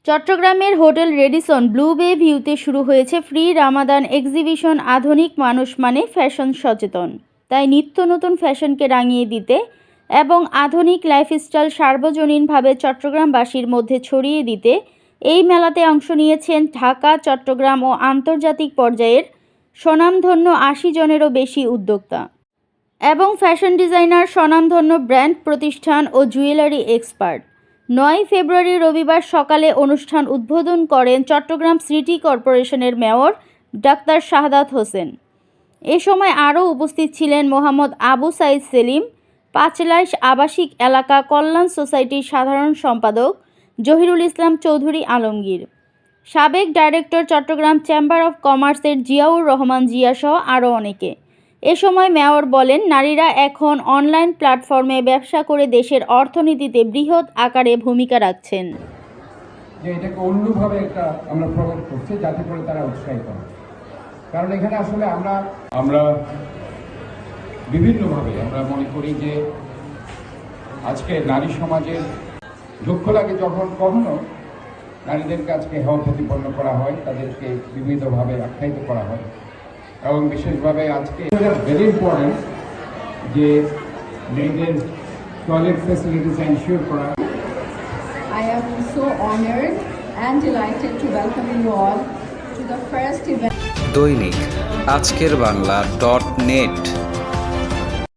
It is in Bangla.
চট্টগ্রামের হোটেল রেডিসন ব্লু বে ভিউতে শুরু হয়েছে ফ্রি রামাদান এক্সিবিশন। আধুনিক মানুষ মানে ফ্যাশন সচেতন, তাই নিত্য নতুন ফ্যাশনকে রাঙিয়ে দিতে এবং আধুনিক লাইফস্টাইল সার্বজনীনভাবে চট্টগ্রামবাসীর মধ্যে ছড়িয়ে দিতে এই মেলাতে অংশ নিয়েছেন ঢাকা, চট্টগ্রাম ও আন্তর্জাতিক পর্যায়ের স্বনামধন্য ৮০ জনেরও বেশি উদ্যোক্তা এবং ফ্যাশন ডিজাইনার, স্বনামধন্য ব্র্যান্ড প্রতিষ্ঠান ও জুয়েলারি এক্সপার্ট। ৯ ফেব্রুয়ারি রবিবার সকালে অনুষ্ঠান উদ্বোধন করেন চট্টগ্রাম সিটি কর্পোরেশনের মেয়র ডাক্তার শাহাদাত হোসেন। এ সময় আরও উপস্থিত ছিলেন মোহাম্মদ আবু সাইদ সেলিম, পাঁচলাইশ আবাসিক এলাকা কল্যাণ সোসাইটির সাধারণ সম্পাদক জহিরুল ইসলাম চৌধুরী আলমগীর, সাবেক ডাইরেক্টর চট্টগ্রাম চেম্বার অব কমার্সের জিয়াউর রহমান জিয়া সহ আরও অনেকে। এ সময় মেয়র বলেন, নারীরা এখন অনলাইন প্ল্যাটফর্মে ব্যবসা করে দেশের অর্থনীতিতে বৃহৎ আকারে ভূমিকা রাখছেন। যে এটাকে অন্যভাবে একটা আমরা প্রমোট করছি যাতে করে তারা উৎসাহিত হয়। কারণ এখানে আসলে আমরা বিভিন্নভাবে আমরা মনে করি যে আজকে নারী সমাজের দুঃখ লাগে যখন কখনো নারীদেরকে আজকে হেয় প্রতিপন্ন করা হয়, তাদেরকে বিভিন্নভাবে আখ্যায়িত করা হয় এবং বিশেষভাবে আজকে ভেরি ইম্পর্টেন্ট যে মেয়েদের টয়লেট ফ্যাসিলিটিস এনশিওর করা। I am so honored and delighted to welcome you all to the first event. দৈনিক আজকের বাংলা .net